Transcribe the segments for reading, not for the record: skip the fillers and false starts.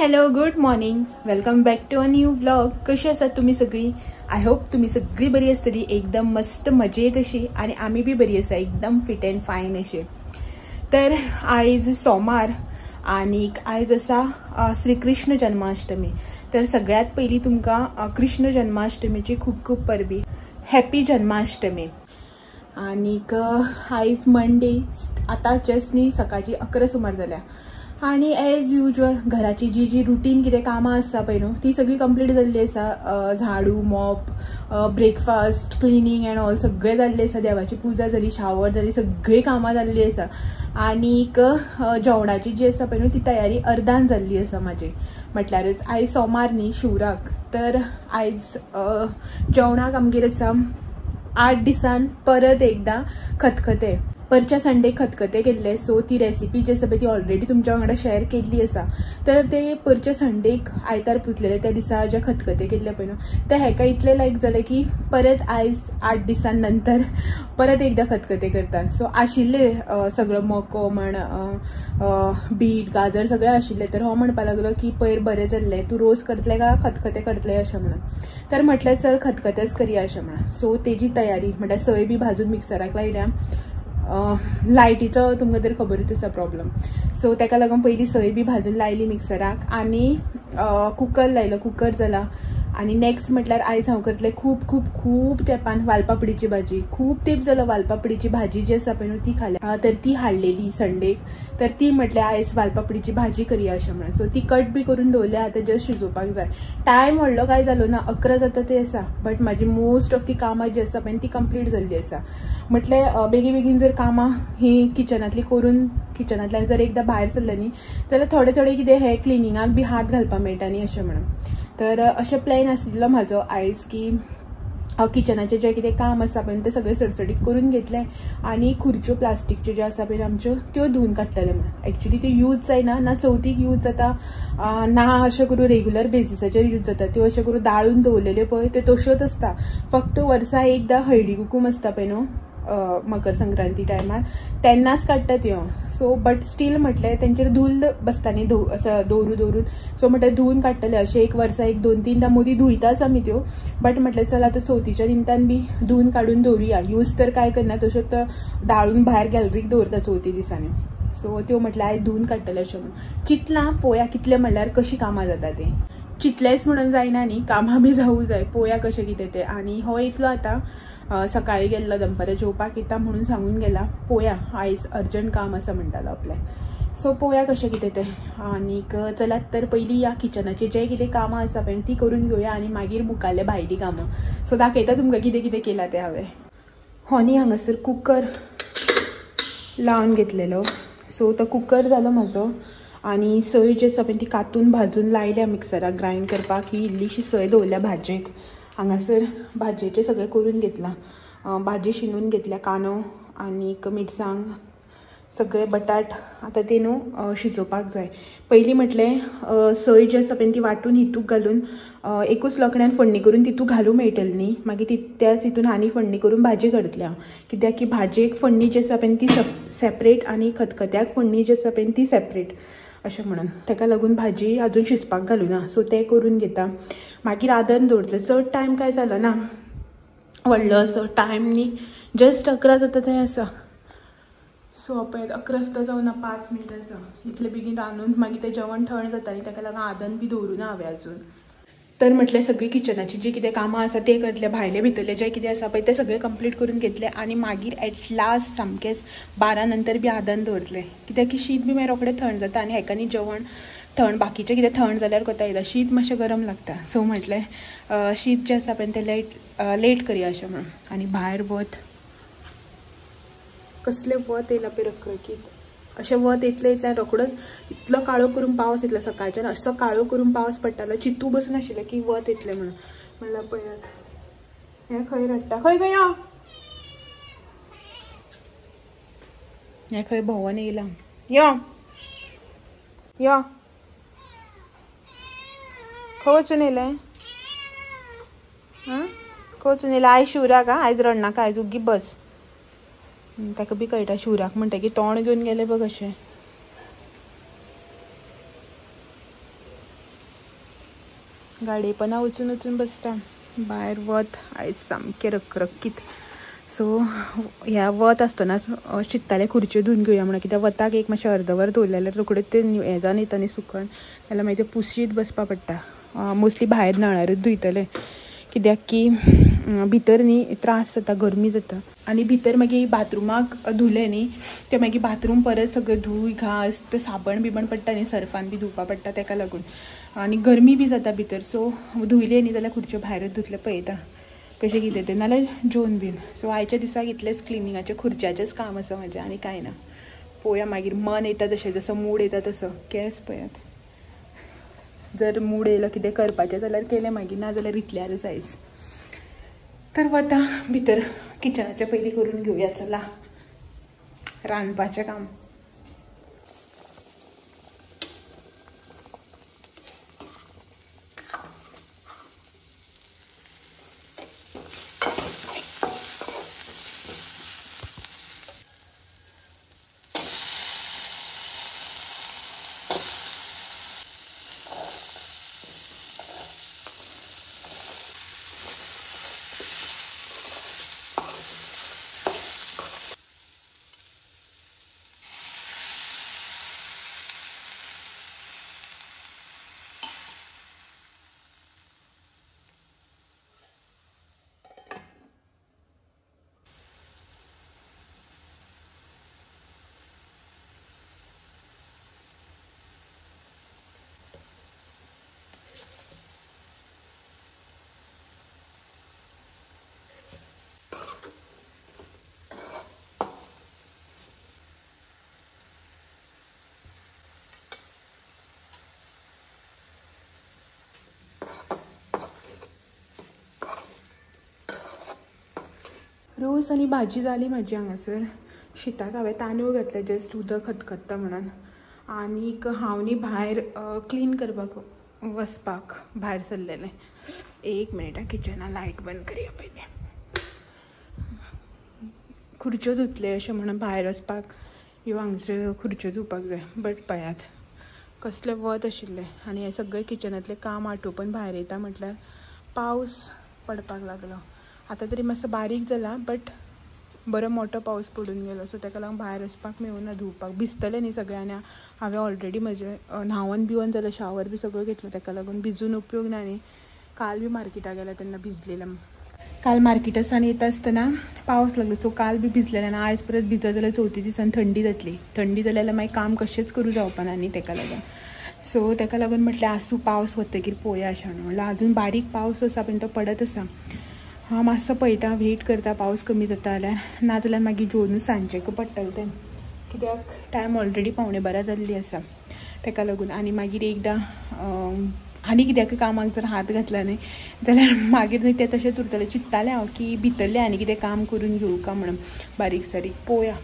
Hello, good morning, welcome back to a new blog. कशी आसात तुम्ही सगळी? आय होप तुम्ही सगळी बरी आसतली, एकदम मस्त मजेत अशी. आणि आम्ही बी बरी आसा, एकदम फिट अँड फायन अशी. तर आयज सोमार आणि आयज आसा श्रीकृष्ण जन्माष्टमी. तर सगळ्यात पहिली तुमकां कृष्ण जन्माष्टमीची खूप खूप परबी हॅपी जन्माष्टमी. आनीक आयज मंडे, आता जस्ट न्ही सकाळची 11 सुमार जाल्या. आणि एज युजल घराची जी रुटीन कितें कामां आसता पळय न्हू, ती सगळी कंप्लीट जाल्ली आसा. झाडू, मॉप, ब्रेकफास्ट, क्लिनिंग एंड ऑल सगळें जाल्लें आसा. देवाची पुजा जाली, शावर जाली, सगळी कामां जाल्ली आसा. आनीक जेवणाची जी आसा पळय न्हू, ती तयारी अर्दान जाल्ली आसा म्हाजी. म्हटल्यारच आयज सोमार न्ही, शिवराक. तर आयज जेवणाक आमगेर आसा 8 दिसान परत एकदा खतखतें. परच्या संडे खतखतें केल्ले, सो ती रेसिपी जी आसा पळय ती ऑलरेडी तुमच्या वांगडा शेअर केल्ली आसा. तर ते परच्या संडेक आयतार पुजलेले त्या दिसा जे खतखतें केल्ले पळय न्हू, ते हेका इतलें लायक जालें की परत आयज 8 दिसान नंतर परत एकदा खतखतें करता. सो आशिल्ले सगळं मको म्हण, बीट, गाजर सगळें आशिल्ले. तर हो म्हणपा लागलो की पयर बरें जाल्लें, तूं रोस करतलें काय खतखतें करतलें अशें म्हणून. तर म्हटलें चल खतखतेंच करया अशें म्हणून. सो तेजी तयारी म्हटल्यार सय बी भाजून मिक्सराक लायल्या. लायटीचो तुमकां तर खबरूच आसा प्रॉब्लम. सो ताका लागून पयलीं सय बी भाजून लायली मिक्सराक आनी कुकर लायलो. कुकर जाला. आनी नेक्स्ट म्हटल्यार आयज हांव करतलें खूब खूब खूब तेंपान वालपापडीची भाजी. खूब तेंप जालो वालपापडीची भाजी जी आसा पळय न्हू ती खाल्या. तर ती हाडलेली संडेक. तर ती म्हटल्यार आयज वालपापडीची भाजी करया अशें म्हणून. सो ती कट बी करून दवरल्या, आतां जस्ट शिजोवपाक जाय. टायम व्हडलो काय जालो ना, 11 जाता ते आसा. बट म्हाजी मोस्ट ऑफ ती कामां जी आसा पळय ती कंप्लीट जाल्ली आसा. म्हटल्यार बेगीन जर कामां ही किचनांतली करून किचनांतल्यान जर एकदां भायर सरलें न्ही, जाल्यार थोडे कितें हे क्लिनिंगाक बी हात घालपाक मेळटा न्ही अशें म्हणून. तर अशें प्लॅन आशिल्लो म्हाजो आयज की किचनाचें जें कितें काम आसा पळय तें सगळें सडसडीत करून घेतलें. आनी खुर्च्यो प्लास्टीकच्यो ज्यो आसा पळय आमच्यो त्यो धुवन काडटलें म्हणून. एक्चुली त्यो यूज जायना ना, चवथीक यूज जाता ना, अशें करून रेग्युलर बेसिसाचेर यूज जाता. त्यो अशें करून दाळून दवरलेल्यो पळय त्यो तश्योच आसता. फक्त वर्सा एकदां हळदी कुकूम आसता पळय न्हू मकर संक्रांती टायमार, तेन्नाच काडटा त्यो. सो बट स्टील म्हटलें तेंचेर धूल बसता न्ही असो दवरून. सो म्हटल्यार धुवन काडटलें. अशें एक वर्सा 1-2-3दां मदीं धुयताच आमी त्यो. बट म्हटलें चल आतां चवथीच्या निमतान बी धुवन काडून दवरुया. यूज तर काय करना, तश्योच दाळून भायर गॅलरीक दवरता चवथी दिसांनी. सो त्यो म्हटल्यार आयज धुवन काडटलें अशें म्हणून. चिंतलां पळोवया कितलें म्हणल्यार कशीं कामां जाता तें. चिंतलेंच म्हणून जायना न्ही, कामां बी जावूं जाय. पळोवया कशें कितें तें. आनी हो येतलो आतां सकाळी गेल्लो दनपारां जेवपाक येता म्हणून सांगून गेला. पळोवया, आयज अर्जंट काम आसा म्हणटालो आपलें. सो पळोवया कशें कितें तें. आनीक चलात तर पयलीं ह्या किचनाची जें कितें कामां आसा पळय ती करून घेवया आनी मागीर मुखाल्ले भायलीं कामां. सो दाखयता तुमकां कितें कितें केलां तें हांवें. हो न्ही हांगासर कुकर लावन घेतलेलो. सो तो कुकर जालो म्हाजो. आनी सय जी आसा पळय ती कातून भाजून लायल्या मिक्सराक ग्रायंड करपाक. ही इल्लीशी सय दवरल्या भाजयेक. हांगासर भाजयेचें सगळें करून घेतलां. भाजी शिनून घेतल्या, कांदो आनीक मिरसांग सगळें बटाट. आतां ते न्हू शिजोवपाक जाय. पयलीं म्हटलें सय जी आसा पळय ती वाटून हितूक घालून एकूच लोकड्यान फोडणी करून तितूक घालूं मेळटली न्ही. मागीर त्याच हितून आनी फोडणी करून भाजी करतलें हांव. कित्याक की भाजयेक फोडणी जी आसा पळय ती सेपरेट आनी खतखत्याक फोडणी जी आसा पळय ती सेपरेट अशें म्हणून. ताका लागून भाजी अजून शिजपाक घालूना. सो तें करून घेता. मागीर आदन दवरतलें. चड टायम काय जालो ना, व्हडलो असो टायम न्ही, जस्ट 11 जाता थंय आसा. सो पळय 11 सुद्दां जावना, 5 मिनटां आसा. इतलें बेगीन रांदून मागीर तें जेवण थंड जाता न्ही, ताका लागून आदन बी दवरुना हांवें अजून. तर म्हटलें सगळी किचनाची जी कितें कामां आसा तें करतलें. भायले भितरलें जें कितें आसा पळय तें सगळें कंप्लीट करून घेतलें. आनी मागीर एट लास्ट सामकेंच 12 नंतर बी आदन दवरतलें. कित्याक की शीत बी मागीर रोखडें थंड जाता आनी हेका न्ही जेवण थंड, बाकीचें कितें थंड जाल्यार कोता येता, शीत मातशें गरम लागता. सो म्हटलें शीत जें आसा पळय तें लेट करया अशें म्हणून. आनी भायर वत, कसलें वत येयलां पळय रखरखीत. अशें वत येतलें रोखडोच इतलो काळो करून पावस येतलो. सकाळच्यान असो काळो करून पावस पडटालो. चिंतू बसून आशिल्लें की वत येतलें म्हणून. म्हणल्यार पळयात हें खंय रडटा. खंय खंय यो, हें खंय भोंवून येयलां. यो यो, खंय वचून येयलें? खंय वचून येयलें? आयज शिवराक आयज रडनाका, आयज उगी बस. ताका बी कळटा शिवराक म्हणटकीर तोंड घेवन गेलें बघ अशें. गाडेपणा वचून वचून बसता भायर वत आयज सामकें रखरखीत. सो ह्या वत आसतना चित्ताले खुर्च्यो धुवन घेवया म्हणून, कित्याक वताक एक मातशें अर्दवर दवरलें जाल्यार रोखडेच ते हें जावन येता न्ही सुकन, जाल्यार मागीर ते पुशीत बसपा पडटा. मोस्टली भायर नळारूच धुयतले कित्याक की भितर न्ही त्रास जाता, गरमी जाता. आनी भितर मागीर बाथरुमाक धुलें न्ही ते मागीर बाथरूम परत सगळें धूय घास ते साबण बिबण पडटा न्ही, सर्फान बी धुवपा पडटा ताका लागून, आनी गरमी बी जाता भितर. सो धुयले न्ही जाल्यार खुर्च्यो भायरूच धुतले पळयता कशें कितें तें, नाल्यार जेवन बीन. सो आयच्या दिसाक इतलेंच क्लिनिंगाचें खुर्च्याचेंच काम आसा म्हजें, आनी कांय ना. पळोवया मागीर मन येता तशें, जसो मूड येता तसो. केंस पळयात, जर मूड येयलो कितें करपाचें जाल्यार केलें, मागीर ना जाल्यार इतल्यारच आयज. तर वता भितर किचनाचें पयलीं करून घेवया. चला रांदपाचें काम. रोस आनी भाजी जाली म्हाजी हांगासर. शिताक हांवें तांदूळ घातले, जस्ट उदक खतखत्ता म्हणून. आनीक हांव न्ही भायर क्लीन करपाक वचपाक भायर सरलेलें. एक मिनिट, किचनान लायट बंद करया पयलीं. खुर्च्यो धुतले अशें म्हणून भायर वचपाक ह्यो हांगच्यो खुर्च्यो धुवपाक जाय. बट पळयात कसलें वत आशिल्लें, आनी हें सगळें किचनांतलें काम आटोवून भायर येता म्हटल्यार पावस पडपाक लागलो. आतां तरी मातसो बारीक जाला, बट बरो मोठो पावस पडून गेलो. सो ताका लागून भायर वचपाक मेळूना धुवपाक. भिजतलें न्ही सगळें, आनी हांवें ऑलरेडी म्हजें न्हांवन बिवन जाल्यार शावर बी सगळो घेतलो, ताका लागून भिजून उपयोग ना न्ही. काल बी मार्केटाक गेल्या तेन्ना भिजलेलें. काल मार्केटासान येता आसतना पावस लागलो, सो काल बी भिजलेलें. आनी आयज परत भिजत जाल्यार चवथी दिसान थंडी जातली. थंडी जाल्यार मागीर काम कशेंच करूं जावपाना न्ही ताका लागून. सो ताका लागून म्हटलें आसूं पावस वतकीर पळोवया अशें म्हणून. अजून बारीक पावस आसा पण तो पडत आसा. हांव मातसो पळयता, वेट करता पावस कमी जाता जाल्यार, ना जाल्यार मागीर जेवनूच सांजचें पडटलें तें, कित्याक टायम ऑलरेडी 11:15 जाल्ली आसा ताका लागून. आनी मागीर एकदां आनी कित्याक कामाक जर हात घातला न्ही जाल्यार मागीर न्ही तें तशेंच उरतलें. चिंत्तालें हांव की भितरलें आनी कितें काम करून घेवं का म्हणून बारीक सारीक, पळोवया.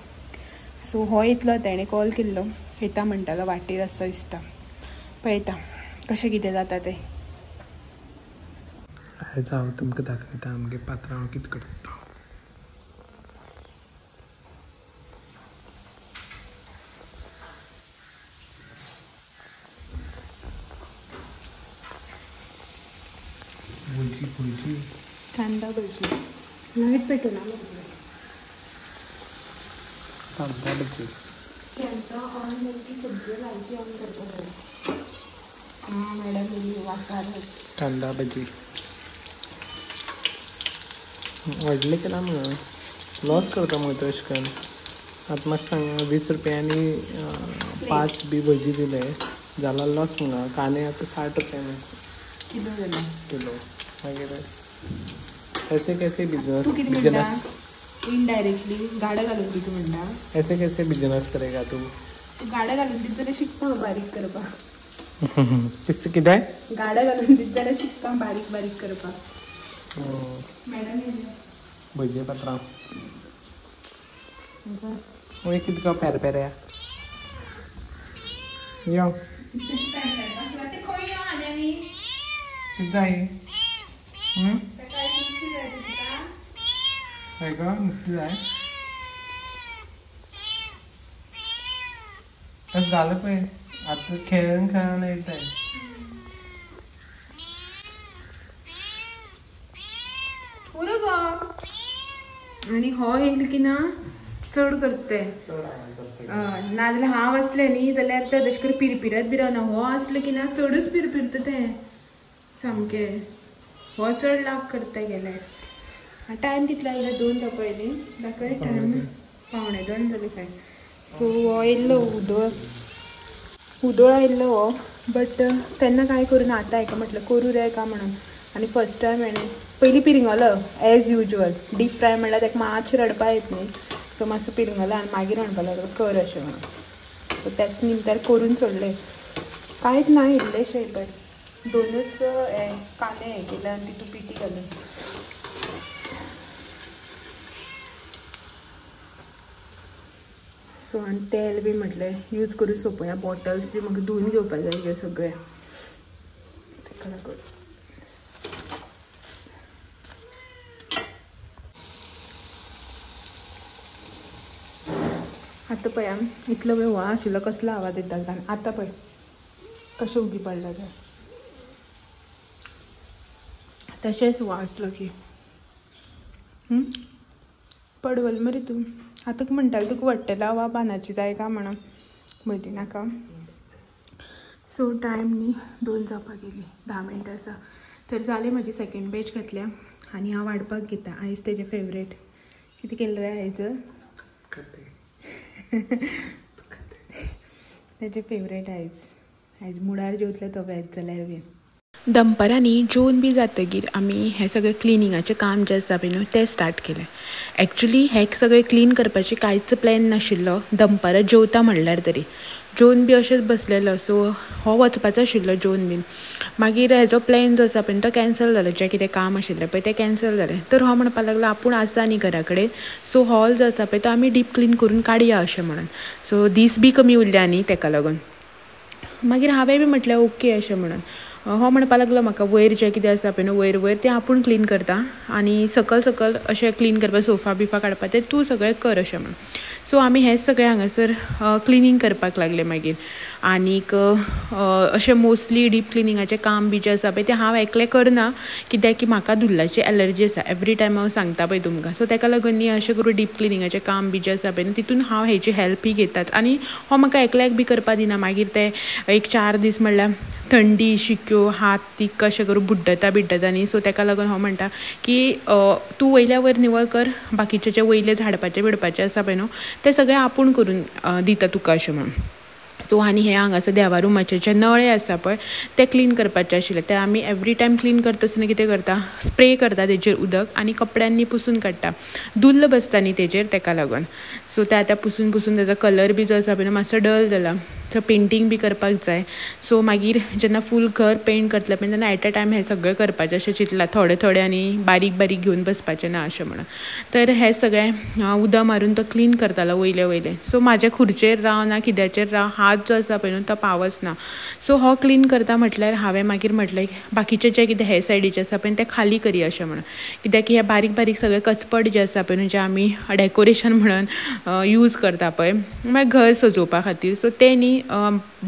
सो हो येतलो, ताणें कॉल केल्लो, येता म्हणटालो, वाटेर आसा दिसता. पळयता कशें कितें जाता तें. आयज हांव तुमकां दाखयता आमगे पात्रांव कितें करता. भजी भजी कांदा भजी. लायट पेटून आलो. कांदा भजी. ऑन की सगळ्यो लायटी ऑन करता बरें. मॅडम येयली वासार. कांदा भजी व्हडलें केलां मगो, लॉस करता मगो तो अशें करून. आतां म्हाका सांग, 20 रुपयांनी 5 बी भजी दिले जाल्यार लॉस मगो. कांदे आतां 60 रुपया किलो जालें. किलो. मागीर ऐसे कैसे बिजनेस इनडायरेक्टली गाडा घालून दिता म्हणटा. ऐसे कैसे बिजनेस करेगा तू? गाडा घालून दिता जाल्यार शिकता बारीक करपाक. कितें? गाडा घालून दिता जाल्यार शिकता बारीक बारीक करपाक. मॅडम भजी पात्रांव. वय कितें गो पेरपेऱ्या यो. कितें जाय? काय गो नुस्तें जाय? झालं पळय, आतां खेळून खेळून येताय. आणि हो येईल की ना चड करते नाजाल्यार हांव असलें न्ही जाल्यार ते तशें करून पिरपिरत बी रावना हो असलें की ना चडूच पिरपिरता तें सामकें हो चड लाग करता गेल्यार टायम कितलो जालो 2 पयली दाखय टायम 1:15 जाले काय सो हो येयल्लो उदोळ आयिल्लो हो बट तेन्ना काय करून आतां हेका म्हटलं करूं जाय का म्हणून आनी फर्स्ट टायम हेणें पयलीं पिरिंगलो एज युजल डीप फ्राय म्हणल्यार ताका मातशें रडपा येत न्ही सो मातसो पिरिंगलो आनी मागीर म्हणपाक लागलो कर अशें म्हणून सो त्याच निमतार करून सोडलें कांयच ना इल्लेशें बट 2च कांदे हें केले आनी तितून पिठी घाली सो आनी तेल बी म्हटलें यूज करून सोंपया बॉटल्स बी म्हाका धुवन घेवपाक जाय ह्यो सगळे ताका लागून आतां पळय इतलो वेळ हो आशिल्लो कसलो आवाज येता आतां पळय कशें उगी पडला तें तशेंच वाचलो की पडवल मरे तूं आतां म्हणटालें तुका वट्टेला वा पानाची जाय का म्हणून मदीं नाका सो टायम न्ही 2 जावपाक गेली 10 मिनटां आसा तर जालें म्हाजी सेकंड बॅच घातल्या आनी हांव वाडपाक घेता आयज तेजें फेवरेट कितें केलें रे आयज तेजें फेवरेट आयज मुडार जेवतलें तो वेज जाल्यार बी दनपारांनी जेवन बी जातकीर आमी हें सगळें क्लिनिंगाचें काम जें आसा पळय न्हू तें स्टार्ट केलें एक्चुली हें सगळें क्लीन करपाचें कांयच प्लॅन नाशिल्लो दनपारां जेवता म्हणल्यार तरी जेवन बी अशेंच बसलेलो सो हो वचपाचो आशिल्लो जेवन बीन मागीर हेजो प्लॅन जो आसा पळय तो कॅन्सल जालो जें कितें काम आशिल्लें पळय तें कॅन्सल जालें तर हो म्हणपाक लागलो आपूण आसा न्ही घरा कडेन सो हॉल जो आसा पळय तो आमी डीप क्लीन करून काडया अशें म्हणून सो दीस बी कमी उरल्या न्ही ताका लागून मागीर हांवें बी म्हटलें ओके अशें म्हणून हो म्हणपाक लागलो म्हाका वयर जें कितें आसा पळय न्हू वयर तें आपूण क्लीन करता आनी सकयल अशें क्लीन करपा सोफा बिफा काडपा तें तूं सगळें कर अशें म्हणून सो आमी हेंच सगळें हांगासर क्लिनींग करपाक लागले मागीर आनीक अशें मोस्टली डीप क्लिनिंगाचें काम बी जें आसा पळय तें हांव एकलें करना कित्याक की म्हाका दुल्लाची एलर्जी आसा एवरी टायम हांव सांगता पळय तुमकां सो ताका लागून न्ही अशें करून डीप क्लिनिंगाचें काम बी जें आसा पळय तितून हांव हेची हेल्प ही घेतात आनी हो म्हाका एकल्याक बी करपा दिना मागीर ते एक 4 दीस म्हणल्यार थंडी शिक्यो हात ती कशें करून बुड्डता न्ही सो ताका लागून हांव म्हणटा की तूं वयल्या वयर निवळ कर बाकीचे जे वयले झाडपाचें बिडपाचें आसा पळय न्हू तें सगळें आपूण करून दिता तुका अशें म्हणून सो आनी हें हांगासर देवा रुमाचे जे नळे आसा पळय ते क्लीन करपाचे आशिल्ले ते आमी एवरी टायम क्लीन करता आसतना कितें करता स्प्रे करता तेजेर उदक आनी कपड्यांनी पुसून काडटा दुल्ल बसता न्ही तेजेर ताका लागून सो ते आतां पुसून तेजो कलर बी जो आसा पळय मातसो डल जाला सो पेंटींग बी करपाक जाय सो मागीर जेन्ना फूल घर पेंट करतलें पळय तेन्ना एट अ टायम हें सगळें करपाचें अशें चिंतलां थोडें आनी बारीक घेवन बसपाचें ना अशें म्हणून तर हें सगळें उदक मारून तो क्लीन करतालो वयले सो म्हाज्या खुर्चेर राव ना कित्याचेर राव हात जो आसा पळय न्हू तो पावच ना सो हो क्लीन करता म्हटल्यार हांवें मागीर म्हटलें बाकीचें जें कितें हे सायडीचें आसा पळय तें खाली करया अशें म्हणून कित्याक की हे बारीक सगळे कचपट जे आसा पळय न्हू जे आमी डेकोरेशन म्हणून यूज करता पळय मागीर घर सजोवपा खातीर सो ते न्ही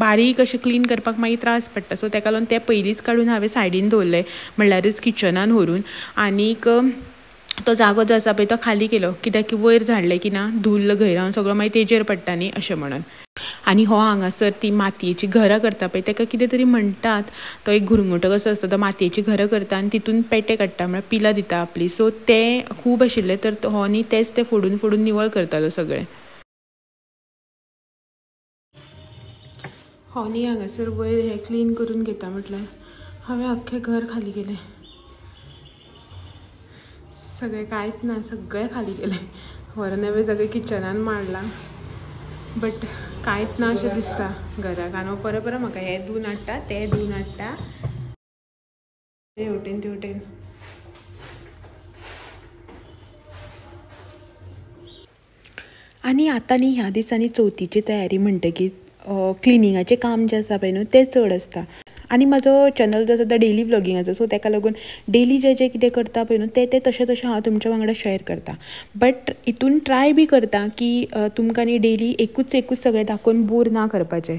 बारीक अशें क्लीन करपाक मागीर त्रास पडटा सो ताका लागून ते पयलींच काडून हांवें सायडीन दवरलें म्हणल्यारच किचनान व्हरून आनीक तो जागो जो आसा पळय तो खाली केलो कित्याक की वयर झाडलें की ना धुल्ल गैरावन सगळो मागीर तेजेर पडटा न्ही अशें म्हणून आनी हो हांगासर ती मातयेची घरां करता पळय ताका कितें तरी म्हणटात तो एक घुरमुटो कसो आसता तो मातयेची घरां करता आनी तितून पेटे काडटा म्हळ्यार पिलां दिता आपली सो तें खूब आशिल्लें तर हो न्ही तेच ते फोडून निवळ करतालो सगळें हो न्ही हांगासर वयर हें क्लीन करून घेता म्हटल्यार हांवें आख्खें घर खाली केलें सगळें कांयच ना सगळें खाली केलें व्हरून हांवें सगळें किचनान मांडलां बट कांयच ना अशें दिसता घराक आनी हांव परत म्हाका हें धुवन हाडटा तें धुवन हाडटा हेवटेन तेवटेन आनी आतां न्ही ह्या दिसांनी चवथीची तयारी म्हणटकीर क्लिनिंगाचें काम जें आसा पळय न्हू तें चड आसता आणि म्हजो चॅनल जो आसा तो डेली व्लॉगिंगाचो, सो ताका लागून डेली जे कितें करता पळय न्हू ते तशें हांव तुमच्या वांगडा शेअर करता. बट हितून ट्राय बी करता की तुमकां न्ही डेली एकूच सगळें दाखोवन बोर ना करपाचें.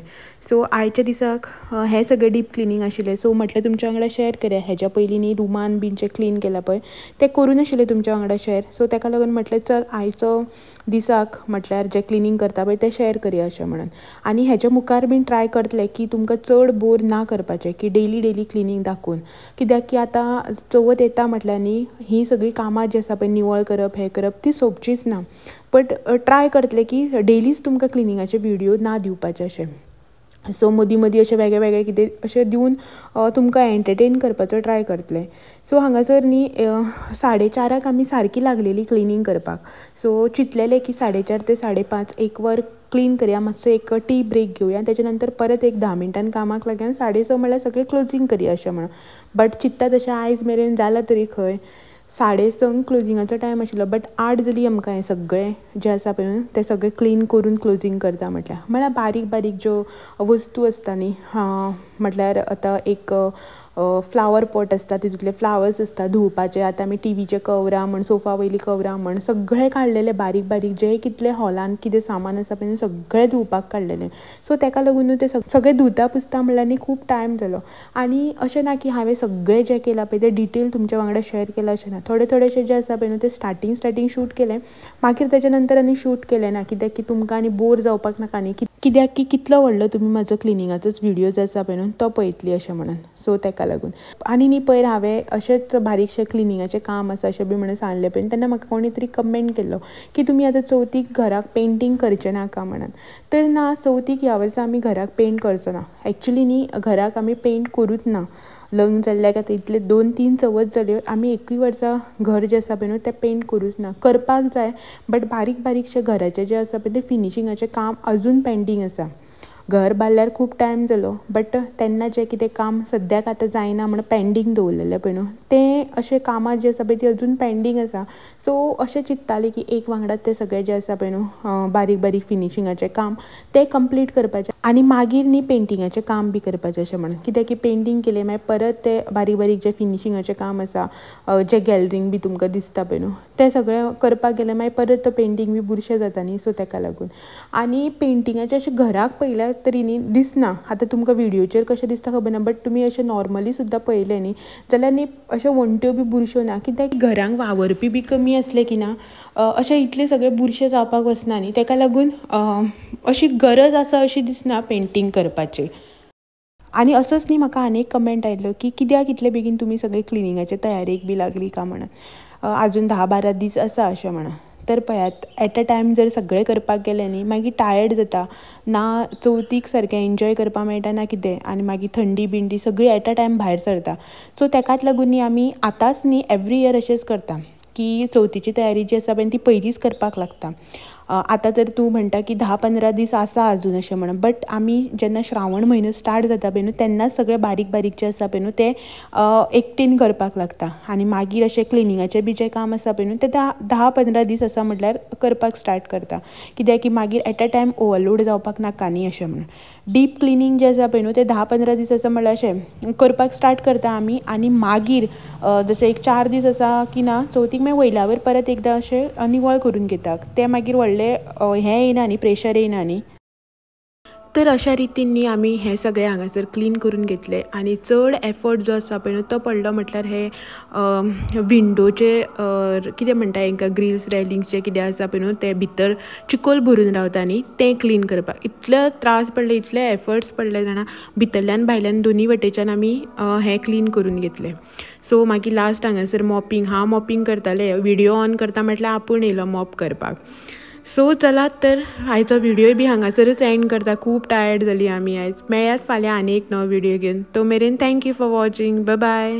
सो आयच्या दिसाक हें सगळें डीप क्लिनींग आशिल्लें, सो म्हटलें तुमच्या वांगडा शेअर करूया. हेज्या पयलीं न्ही रुमान बीन जें क्लीन केलां पळय तें करूं नाशिल्लें तुमच्या वांगडा शेअर. सो ताका लागून म्हटलें चल आयचो दिसाक म्हटल्यार जें क्लिनींग करता पळय तें शेअर करुया अशें म्हणून. आनी हेज्या मुखार बीन ट्राय करतलें की तुमकां चड बोर ना करपाचें की डेली क्लिनींग दाखोवन. कित्याक की आतां चवथ येता म्हटल्यार न्ही ही सगळीं कामां जी आसा पळय निवळ करप हें करप ती सोंपचीच ना. बट ट्राय करतलें की डेलीच तुमकां क्लिनिंगाचे व्हिडियो ना दिवपाचे अशें. सो मदीं अशें वेगळे कितें अशें दिवन तुमकां एंटरटेन करपाचो ट्राय करतलें. सो हांगासर न्ही 4:30 आमी सारकी लागलेली क्लिनींग करपाक. सो चिंतलेलें की 4:30 ते 5:30 एक वर क्लीन करया, मातसो एक टी ब्रेक घेवया, त्याच्या नंतर परत एक 10 मिनटान कामाक लागया, 6:30 म्हळ्यार सगळें क्लोजींग करया अशें म्हणून. बट चिंतता तशें आयज मेरेन जालां तरी खंय 6:30 क्लोजिंगाचो टायम आशिल्लो, बट 8 जालीं आमकां हें सगळें जें आसा पळय न्हू तें सगळें क्लीन करून क्लोजींग करता म्हटल्यार बारीक ज्यो वस्तू आसता न्ही म्हटल्यार आतां एक फ्लावर पॉट आसता, तितूंतले फ्लावर्स आसता धुवपाचे. आतां आमी टीव्हीचे कवरां म्हण, सोफा वयलीं कवरां म्हण सगळें काडलेलें बारीक जें कितलें हॉलान कितें सामान आसा पळय सगळें धुवपाक काडलेलें. सो ताका लागून तें सगळें धुता पुसता म्हणल्यार न्ही खूब टायम जालो. आनी अशें ना की हांवें सगळें जें केलां पळय तें डिटेल तुमच्या वांगडा शेअर केलां अशें ना. थोडेशें जें आसा पळय न्हू तें स्टार्टींग शूट केलें, मागीर तेच्या नंतर आनी शूट केलें ना. कित्याक की तुमकां आनी बोर जावपाक नाका न्ही, कित्याक की कितलो व्हडलो तुमी म्हाजो क्लिनिंगाचोच व्हिडिओ जो आसा पळय न्हू तो पळयतली अशें म्हणून. सो ताका लागून आनी न्ही पयर हांवें अशेंच बारीकशें क्लिनिंगाचें काम आसा अशें बी म्हणून सांगलें पळय, तेन्ना म्हाका कोणी तरी कमेंट केल्लो की तुमी आतां चवथीक घराक पेंटींग करचें नाका म्हणून. तर ना, चवथीक ह्या वर्सा आमी घराक पेंट करचो ना. एक्चुली न्ही घराक आमी पेंट करूच ना. लग्न जाल्ल्याक आतां इतले 2-3 चवथ जाल्यो आमी एकूय वर्सा घर जें आसा पळय न्हू तें पेंट करूच ना. करपाक जाय बट बारीकशें घराचें जें आसा पळय तें फिनिशिंगाचें काम अजून पेंडींग आसा. घर बांदल्यार खूब टायम जालो, बट तेन्ना जें कितें काम सद्याक आतां जायना म्हणून पेंडींग दवरलेलें पळय न्हू तें अशें कामां जीं आसा पळय तीं अजून पेंडींग आसा. सो अशें चिंततालें की एक वांगडात तें सगळें जें आसा पळय न्हू बारीक फिनिशिंगाचें काम तें कंप्लीट करपाचें आनी मागीर न्ही पेंटिंगाचें काम बी करपाचें अशें म्हणून. कित्याक की पेंटींग केलें मागीर परत तें बारीक जें फिनिशिंगाचें काम आसा जें गॅलरींग बी तुमकां दिसता पळय न्हू तें सगळें करपाक गेलें मागीर परत तो पेंटींग बी बुरशें जाता न्ही. सो ताका लागून आनी पेंटिंगाचें अशें घराक पळयल्यार तरी न्ही दिसना. आतां तुमकां व्हिडिओचेर कशें दिसता खबर ना, बट तुमी अशें नॉर्मली सुद्दां पळयलें न्ही जाल्यार न्ही अश्यो वण्ट्यो बी बुरश्यो ना. कित्याक घरांक वावरपी बी कमी आसले की ना अशें इतलें सगळें बुरशें जावपाक वचना न्ही. ताका लागून अशी गरज आसा अशी दिसना पेंटींग करपाची. आनी असोच न्ही म्हाका आनी एक कमेंट आयिल्लो की कित्याक इतले बेगीन तुमी सगळे क्लिनिंगाचे तयारेक बी लागली काय म्हणून. आजून 10-12 दीस आसा अशें म्हणून. तर पळयात एट अ टायम जर सगळें करपाक गेलें न्ही मागीर टायर्ड जाता ना, चवथीक सारकें एन्जॉय करपाक मेळटा ना कितें, आनी मागीर थंडी बिंडी सगळी एट अ टायम भायर सरता. सो ताकाच लागून न्ही आमी आतांच न्ही एवरी इयर अशेंच करता की चवथीची तयारी जी आसा पळय ती पयलींच करपाक लागता. आतां तर तूं म्हणटा की 10-15 दीस आसा अजून अशें म्हणून, बट आमी जेन्ना श्रावण म्हयनो स्टार्ट जाता पळय न्हू तेन्नाच सगळें बारीक जें आसा पळय न्हू तें एकटेन करपाक लागता. आनी मागीर अशें क्लिनिंगाचें बी जें काम आसा पळय न्हू तें 10-15 दीस आसा म्हटल्यार करपाक स्टार्ट करता. कित्याक की मागीर एट अ टायम ओवरलोड जावपाक नाका न्ही अशें म्हणून. डीप क्लिनींग जें आसा पळय न्हू तें 10-15 दीस आसा म्हळ्यार अशें करपाक स्टार्ट करता आमी. आनी मागीर जशें एक 4 दीस आसा की ना चवथीक मागीर वयल्यावर परत एकदां अशें निवळ करून घेता. तें मागीर व्हडलें हें येयना न्ही, प्रेशर येयना न्ही. तर अशा रितीन न्ही आमी हें सगळें हांगासर क्लीन करून घेतलें. आनी चड एफर्ट जो आसा पळय न्हू तो पडलो म्हटल्यार हे विंडोचे कितें म्हणटा हांकां ग्रिल्स रेलिंग्स जे कितें आसा पळय न्हू ते भितर चिकोल भरून रावता न्ही तें क्लीन करपाक इतले त्रास पडले, इतले एफर्ट्स पडले जाणा. भितरल्यान भायल्यान दोनी वटेच्यान आमी हें क्लीन करून घेतलें. सो मागीर लास्ट हांगासर मॉपिंग, हांव मॉपिंग करतालें, व्हिडिओ ऑन करता म्हटल्यार आपूण येयलो मॉप करपाक. सो चलात तर आयचो व्हिडिओय बी हांगासरच एंड करता. खूब टायर्ड जालीं आमी आयज. मेळ्यात फाल्यां आनी एक नवो व्हिडिओ घेवन. तो मेरेन थँक्यू फॉर वॉचिंग. बाय.